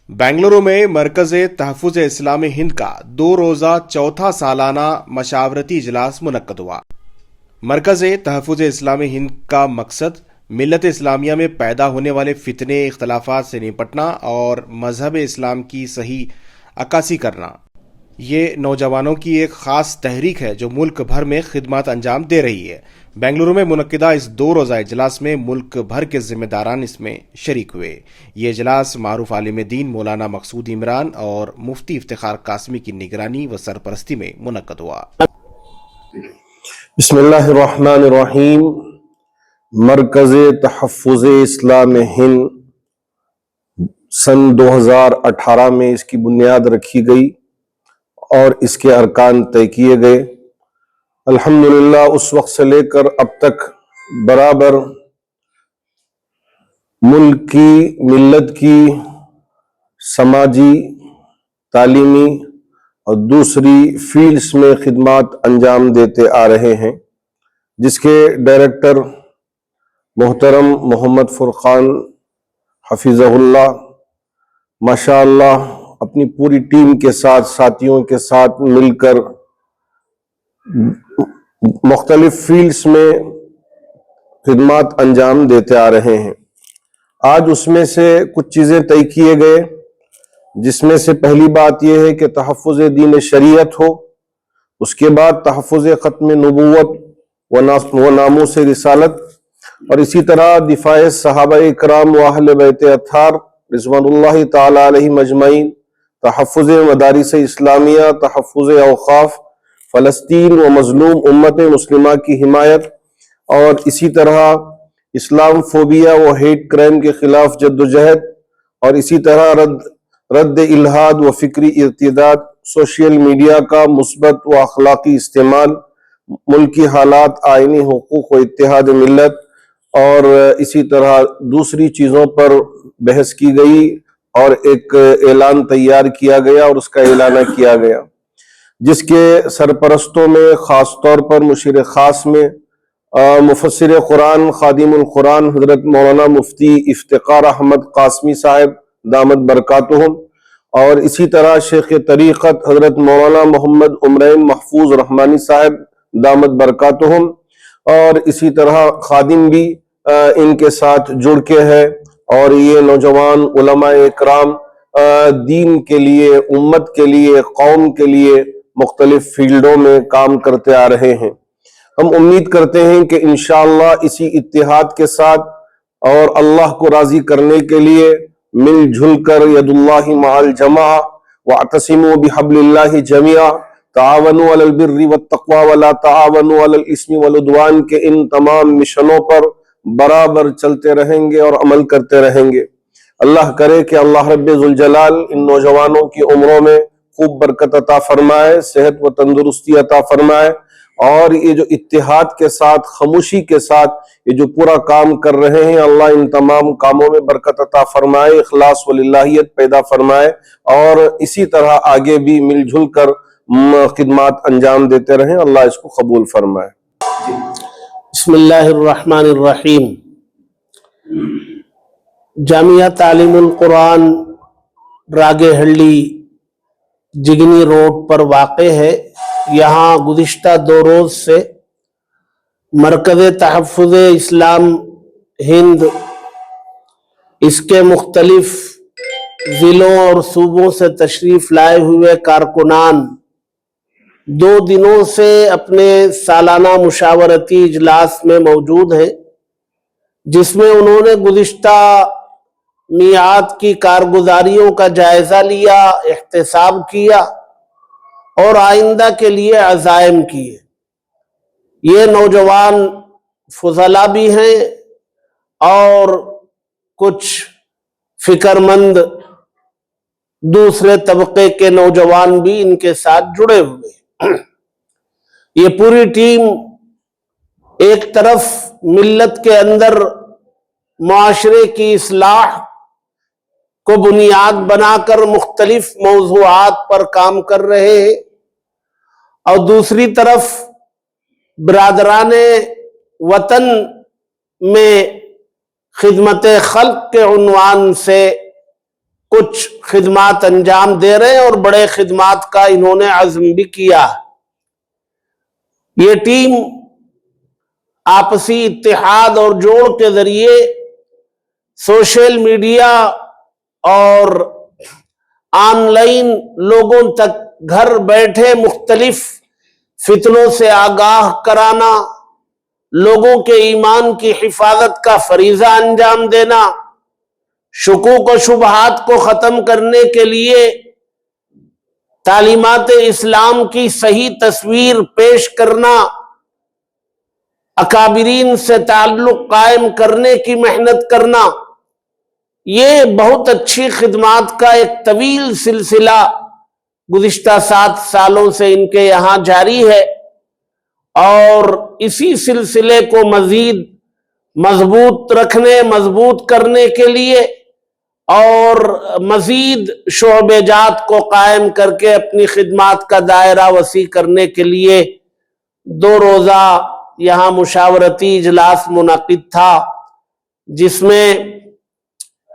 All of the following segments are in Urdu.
بنگلورو میں مرکز تحفظ اسلامی ہند کا 2 روزہ چوتھا سالانہ مشاورتی اجلاس منعقد ہوا۔ مرکز تحفظ اسلامی ہند کا مقصد ملت اسلامیہ میں پیدا ہونے والے فتنے اختلافات سے نپٹنا اور مذہب اسلام کی صحیح عکاسی کرنا۔ یہ نوجوانوں کی ایک خاص تحریک ہے جو ملک بھر میں خدمات انجام دے رہی ہے۔ بنگلورو میں منعقدہ اس 2 روزہ اجلاس میں ملک بھر کے ذمہ داران اس میں شریک ہوئے۔ یہ اجلاس معروف عالم دین مولانا مقصود عمران اور مفتی افتخار قاسمی کی نگرانی و سرپرستی میں منعقد ہوا۔ بسم اللہ الرحمن الرحیم۔ مرکز تحفظ اسلام ہند سن 2018 میں اس کی بنیاد رکھی گئی اور اس کے ارکان طے کیے گئے۔ الحمدللہ اس وقت سے لے کر اب تک برابر ملک کی، ملت کی سماجی، تعلیمی اور دوسری فیلڈز میں خدمات انجام دیتے آ رہے ہیں، جس کے ڈائریکٹر محترم محمد فرقان حفظہ اللہ ماشاء اللہ اپنی پوری ٹیم کے ساتھ، ساتھیوں کے ساتھ مل کر مختلف فیلڈز میں خدمات انجام دیتے آ رہے ہیں۔ آج اس میں سے کچھ چیزیں طے کیے گئے، جس میں سے پہلی بات یہ ہے کہ تحفظ دین شریعت ہو، اس کے بعد تحفظ ختم نبوت و ناموس رسالت، اور اسی طرح دفاع صحابہ اکرام و اہل بیت اطہار رضوان اللہ تعالی علیہم اجمعین، تحفظ مدارس اسلامیہ، تحفظ اوقاف، فلسطین و مظلوم امت مسلمہ کی حمایت، اور اسی طرح اسلام فوبیا و ہیٹ کرائم کے خلاف جدوجہد، اور اسی طرح رد الحاد و فکری ارتداد، سوشل میڈیا کا مثبت و اخلاقی استعمال، ملکی حالات، آئینی حقوق و اتحاد ملت، اور اسی طرح دوسری چیزوں پر بحث کی گئی اور ایک اعلان تیار کیا گیا اور اس کا اعلانہ کیا گیا، جس کے سرپرستوں میں خاص طور پر مشیر خاص میں مفسر قرآن خادم القرآن حضرت مولانا مفتی افتخار احمد قاسمی صاحب دامت برکاتہم، اور اسی طرح شیخ طریقت حضرت مولانا محمد عمرین محفوظ رحمانی صاحب دامت برکاتہم، اور اسی طرح خادم بھی ان کے ساتھ جڑ کے ہے، اور یہ نوجوان علماء اکرام دین کے لیے، امت کے لیے، قوم کے لیے مختلف فیلڈوں میں کام کرتے آ رہے ہیں۔ ہم امید کرتے ہیں کہ انشاءاللہ اسی اتحاد کے ساتھ اور اللہ کو راضی کرنے کے لیے مل جل کر ید اللہ مع الجماعہ واعتصموا بحبل اللہ جمیعا تعاونوا علی البر والتقوی ولا تعاونوا علی الاثم والعدوان کے ان تمام مشنوں پر برابر چلتے رہیں گے اور عمل کرتے رہیں گے۔ اللہ کرے کہ اللہ رب ذوالجلال ان نوجوانوں کی عمروں میں خوب برکت عطا فرمائے، صحت و تندرستی عطا فرمائے، اور یہ جو اتحاد کے ساتھ، خاموشی کے ساتھ یہ جو پورا کام کر رہے ہیں، اللہ ان تمام کاموں میں برکت عطا فرمائے، اخلاص و للہیت پیدا فرمائے، اور اسی طرح آگے بھی مل جل کر خدمات انجام دیتے رہیں۔ اللہ اس کو قبول فرمائے۔ بسم اللہ الرحمن الرحیم۔ جامعہ تعلیم القرآن راگے ہلڈی جگنی روڈ پر واقع ہے۔ یہاں گزشتہ 2 روز سے مرکز تحفظ اسلام ہند، اس کے مختلف ضلعوں اور صوبوں سے تشریف لائے ہوئے کارکنان 2 دنوں سے اپنے سالانہ مشاورتی اجلاس میں موجود ہیں، جس میں انہوں نے گزشتہ میعاد کی کارگزاریوں کا جائزہ لیا، احتساب کیا اور آئندہ کے لیے عزائم کیے۔ یہ نوجوان فضلاء بھی ہیں اور کچھ فکر مند دوسرے طبقے کے نوجوان بھی ان کے ساتھ جڑے ہوئے۔ یہ پوری ٹیم ایک طرف ملت کے اندر معاشرے کی اصلاح کو بنیاد بنا کر مختلف موضوعات پر کام کر رہے ہیں، اور دوسری طرف برادران وطن میں خدمت خلق کے عنوان سے کچھ خدمات انجام دے رہے ہیں اور بڑے خدمات کا انہوں نے عزم بھی کیا۔ یہ ٹیم آپسی اتحاد اور جوڑ کے ذریعے سوشل میڈیا اور آن لائن لوگوں تک گھر بیٹھے مختلف فتنوں سے آگاہ کرانا، لوگوں کے ایمان کی حفاظت کا فریضہ انجام دینا، شکوک و شبہات کو ختم کرنے کے لیے تعلیمات اسلام کی صحیح تصویر پیش کرنا، اکابرین سے تعلق قائم کرنے کی محنت کرنا، یہ بہت اچھی خدمات کا ایک طویل سلسلہ گزشتہ 7 سالوں سے ان کے یہاں جاری ہے، اور اسی سلسلے کو مزید مضبوط رکھنے، مضبوط کرنے کے لیے اور مزید شعبے جات کو قائم کر کے اپنی خدمات کا دائرہ وسیع کرنے کے لیے 2 روزہ یہاں مشاورتی اجلاس منعقد تھا، جس میں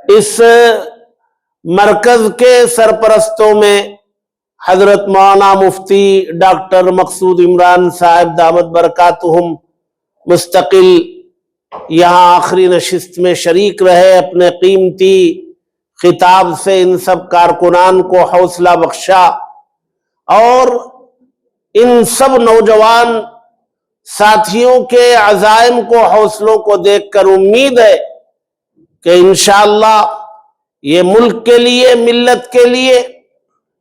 اس مرکز کے سرپرستوں میں حضرت مولانا مفتی ڈاکٹر مقصود عمران صاحب دامت برکاتہم مستقل یہاں آخری نشست میں شریک رہے، اپنے قیمتی خطاب سے ان سب کارکنان کو حوصلہ بخشا، اور ان سب نوجوان ساتھیوں کے عزائم کو، حوصلوں کو دیکھ کر امید ہے کہ انشاءاللہ یہ ملک کے لیے، ملت کے لیے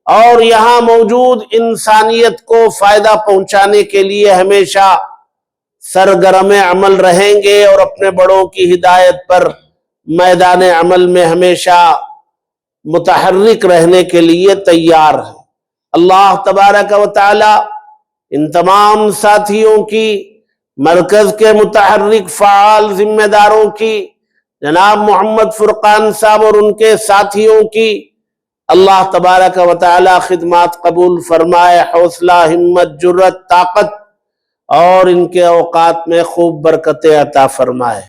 اور یہاں موجود انسانیت کو فائدہ پہنچانے کے لیے ہمیشہ سرگرم عمل رہیں گے، اور اپنے بڑوں کی ہدایت پر میدان عمل میں ہمیشہ متحرک رہنے کے لیے تیار ہے۔ اللہ تبارک و تعالی ان تمام ساتھیوں کی، مرکز کے متحرک فعال ذمہ داروں کی، جناب محمد فرقان صاحب اور ان کے ساتھیوں کی اللہ تبارک و تعالی خدمات قبول فرمائے، حوصلہ، ہمت، جرأت، طاقت اور ان کے اوقات میں خوب برکتیں عطا فرمائے۔